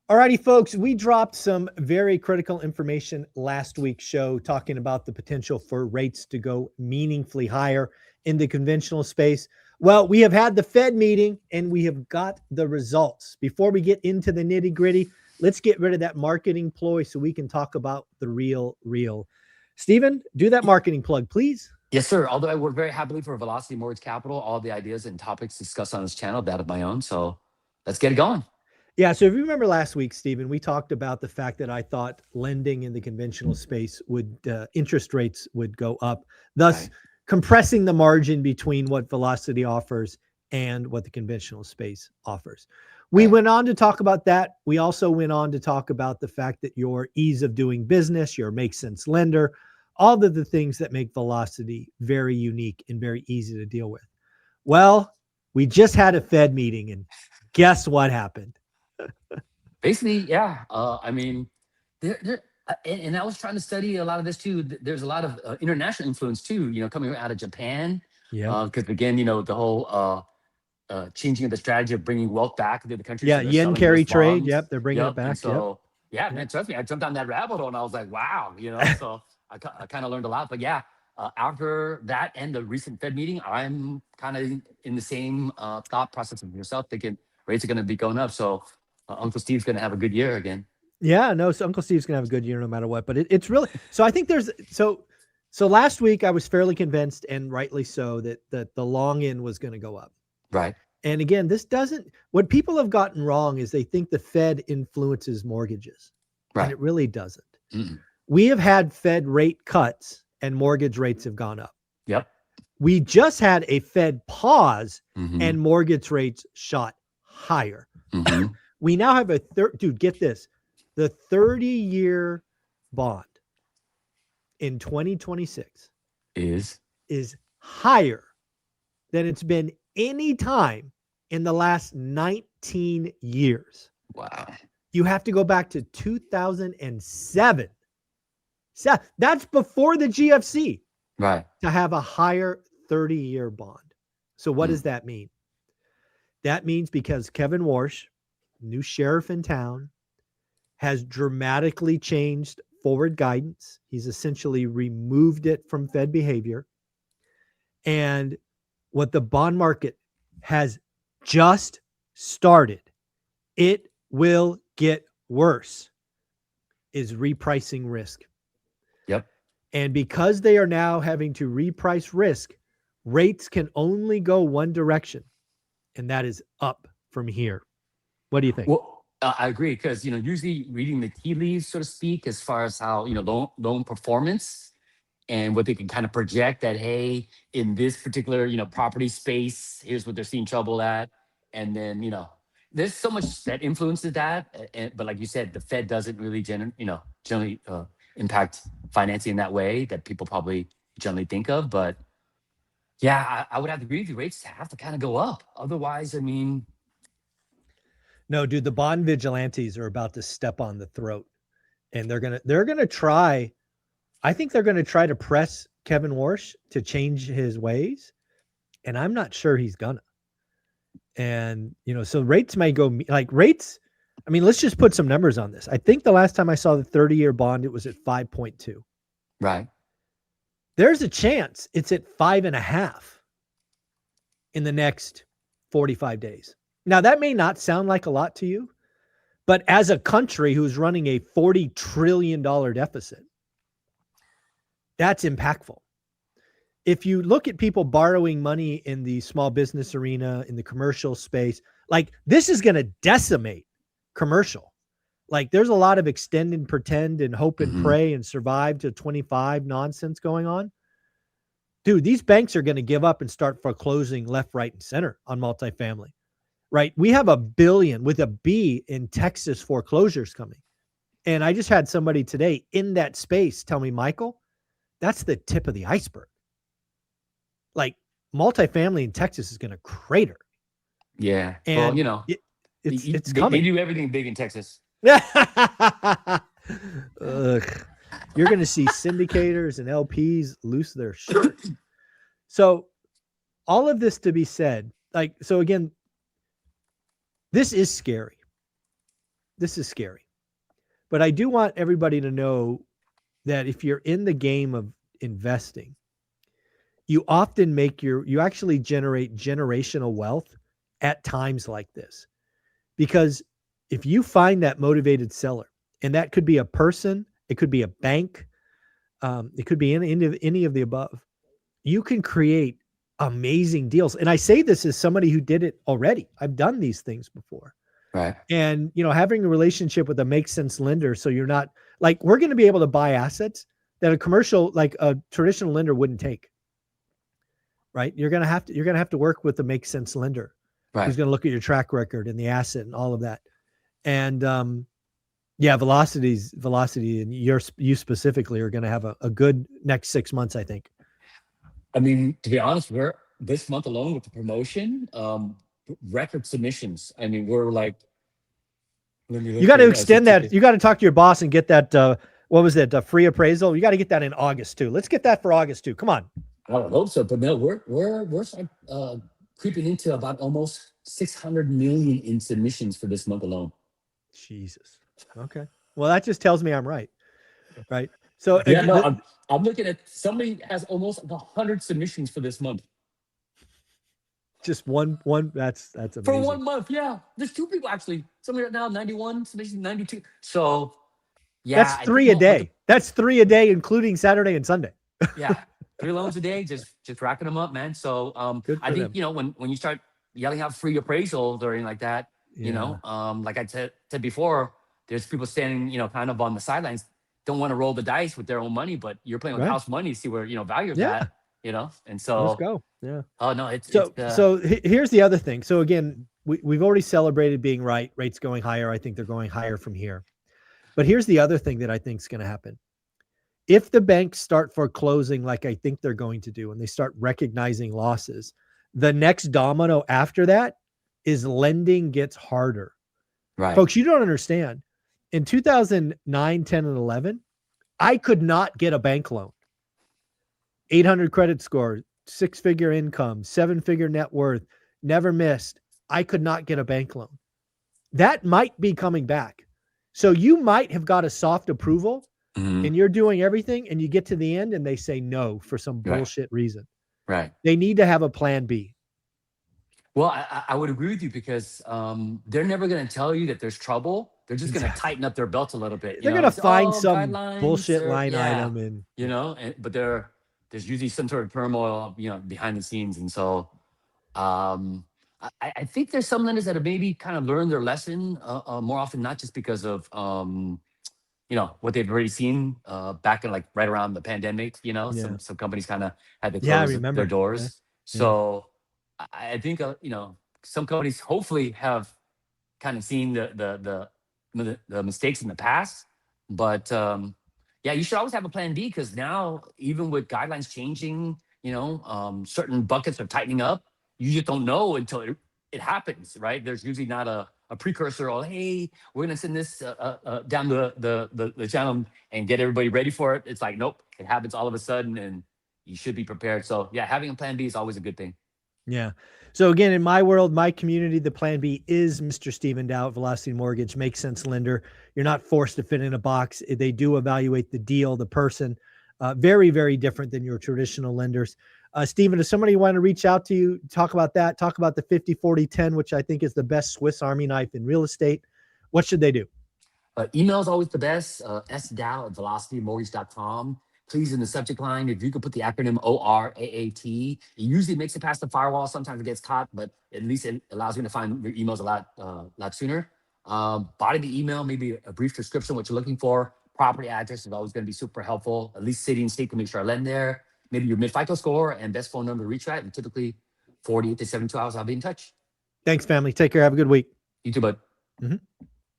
Alrighty, folks, we dropped some very critical information last week's show talking about the potential for rates to go meaningfully higher in the conventional space. Well, we have had the Fed meeting and we have got the results. Before we get into the nitty gritty, let's get rid of that marketing ploy so we can talk about the real. Stephen, do that marketing plug, please. Yes, sir. Although I work very happily for Velocity Mortgage Capital, all the ideas and topics discussed on this channel, that of my own. So let's get it going. Yeah, so if you remember last week, Stephen, we talked about the fact that I thought lending in the conventional space would interest rates would go up, thus Right. compressing the margin between what Velocity offers and what the conventional space offers. We Right. went on to talk about that. We also went on to talk about the fact that your ease of doing business, your make sense lender, all of the things that make Velocity very unique and very easy to deal with. Well, we just had a Fed meeting and guess what happened? Basically, yeah. I mean, and I was trying to study a lot of this too. There's a lot of international influence too, coming out of Japan. Yeah. Because again, the whole changing of the strategy of bringing wealth back into the country. Yeah, So they're yen selling U.S. carry trade. bonds. Yep, they're bringing it Yep. And back. Yep. so, yeah, Yep. man, trust me, I jumped down that rabbit hole and I was like, wow, so I kind of learned a lot. But yeah, after that and the recent Fed meeting, I'm kind of in the same thought process of yourself, thinking rates are going to be going up. So Uncle Steve's going to have a good year again. Yeah, no, so Uncle Steve's gonna have a good year no matter what. But it's really so. I think there's so last week I was fairly convinced, and rightly so, that the long end was going to go up. Right. And again, this doesn't. What people have gotten wrong is they think the Fed influences mortgages, and Right. it really doesn't. Mm-mm. We have had Fed rate cuts, and mortgage rates have gone up. Yep. We just had a Fed pause, Mhm. and mortgage rates shot higher. Mhm. We now have a dude, get this. The 30-year bond in 2026 Is higher than it's been any time in the last 19 years. wow. You have to go back to 2007. So that's before the GFC Right. to have a higher 30-year bond. So what does that mean? That means because Kevin Warsh, new sheriff in town, has dramatically changed forward guidance. He's essentially removed it from Fed behavior. And what the bond market has just started, it will get worse, is repricing risk. Yep. And because they are now having to reprice risk, rates can only go one direction, and that is up from here. What do you think? Well, I agree because usually reading the tea leaves, so to speak, as far as how loan performance and what they can kind of project that, hey, in this particular property space, here's what they're seeing trouble at, and then there's so much that influences that. But like you said, the Fed doesn't really generally impact financing in that way that people probably generally think of. But yeah, I would have to agree with you. Rates have to kind of go up. Otherwise, I mean. No, dude, the bond vigilantes are about to step on the throat, and they're gonna try. I think they're gonna try to press Kevin Warsh to change his ways, and I'm not sure he's gonna. And so rates may go like rates. I mean, let's just put some numbers on this. I think the last time I saw the 30-year bond, it was at 5.2. Right. There's a chance it's at 5.5 in the next 45 days. Now, that may not sound like a lot to you, but as a country who's running a $40 trillion deficit, that's impactful. If you look at people borrowing money in the small business arena, in the commercial space, like this is going to decimate commercial. Like there's a lot of extend and pretend and hope and pray and survive to 25 nonsense going on. Dude, these banks are going to give up and start foreclosing left, right, and center on multifamily. Right. We have $1 billion with a B in Texas foreclosures coming. And I just had somebody today in that space tell me, Michael, that's the tip of the iceberg. Like multifamily in Texas is going to crater. Yeah. And well, it's coming. They do everything big in Texas. Ugh. You're going to see syndicators and LPs loose their shirt. So all of this to be said, so again, this is scary. this is scary. But I do want everybody to know that if you're in the game of investing, you often you actually generate generational wealth at times like this. Because if you find that motivated seller, and that could be a person, it could be a bank, it could be any of the above, you can create amazing deals. And I say this as somebody who did it already. I've done these things before. Right. And, having a relationship with a make sense lender, so you're not like, we're going to be able to buy assets that a commercial, like a traditional lender wouldn't take. Right. You're going to have to work with a make sense lender, Right. who's going to look at your track record and the asset and all of that. And, velocity, and you specifically are going to have a good next 6 months, I think. I mean, to be honest, we're this month alone with the promotion, record submissions. I mean, we're like, you got to extend that. You got to talk to your boss and get that. What was that? Free appraisal. You got to get that in August too. Let's get that for August too. Come on. I don't hope so, but no, we're creeping into about almost 600 million in submissions for this month alone. Jesus. Okay. Well, that just tells me I'm right. Right. So yeah, no, I'm looking at somebody has almost 100 submissions for this month. Just one. That's amazing. For 1 month, yeah. There's 2 people actually. Somebody right now, 91 submissions, 92. So yeah, that's 3 a day. That's 3 a day, including Saturday and Sunday. Yeah, 3 loans a day, just racking them up, man. So I think when you start yelling out free appraisals or anything like that, like I said before, there's people standing, kind of on the sidelines, don't want to roll the dice with their own money, but you're playing with house money to see where value's at, and so let's go. Yeah. Oh no, so here's the other thing. So again, we've already celebrated being right, rates going higher. I think they're going higher from here. But here's the other thing that I think is going to happen. If the banks start foreclosing like I think they're going to do, and they start recognizing losses, the next domino after that is lending gets harder. Right. Folks, you don't understand. In 2009, 10, and 11, I could not get a bank loan. 800 credit score, 6-figure income, 7-figure net worth, never missed. I could not get a bank loan. That might be coming back. So you might have got a soft approval, and you're doing everything, and you get to the end and they say no for some bullshit reason. Right. They need to have a plan B. Well, I would agree with you because they're never going to tell you that there's trouble. They're just going to tighten up their belts a little bit. They're going to find some bullshit line item, and but there's usually some sort of turmoil, behind the scenes, and so I think there's some lenders that have maybe kind of learned their lesson more often, not just because of what they've already seen back in right around the pandemic. Some companies kind of had to close their doors. Yeah. So I think some companies hopefully have kind of seen the mistakes in the past, but you should always have a plan B, because now even with guidelines changing, certain buckets are tightening up. You just don't know until it happens, right? There's usually not a precursor or, hey, we're going to send this down the channel and get everybody ready for it. It's like, nope, it happens all of a sudden, and you should be prepared. So yeah, having a plan B is always a good thing. Yeah. So again, in my world, my community, the plan B is Mr. Stephen Dow at Velocity Mortgage, Makes Sense Lender. You're not forced to fit in a box. They do evaluate the deal, the person. Very, very different than your traditional lenders. Stephen, if somebody want to reach out to you, talk about that, talk about the 50-40-10, which I think is the best Swiss Army knife in real estate, what should they do? Email is always the best, sdow@velocitymortgage.com. Please, in the subject line, if you could put the acronym ORAAT, it usually makes it past the firewall. Sometimes it gets caught, but at least it allows me to find your emails a lot sooner. Body of the email, maybe a brief description, what you're looking for. Property address is always going to be super helpful. At least city and state to make sure I lend there. Maybe your mid-FICO score and best phone number to reach at. And typically 48 to 72 hours, I'll be in touch. Thanks, family. Take care. Have a good week. You too, bud.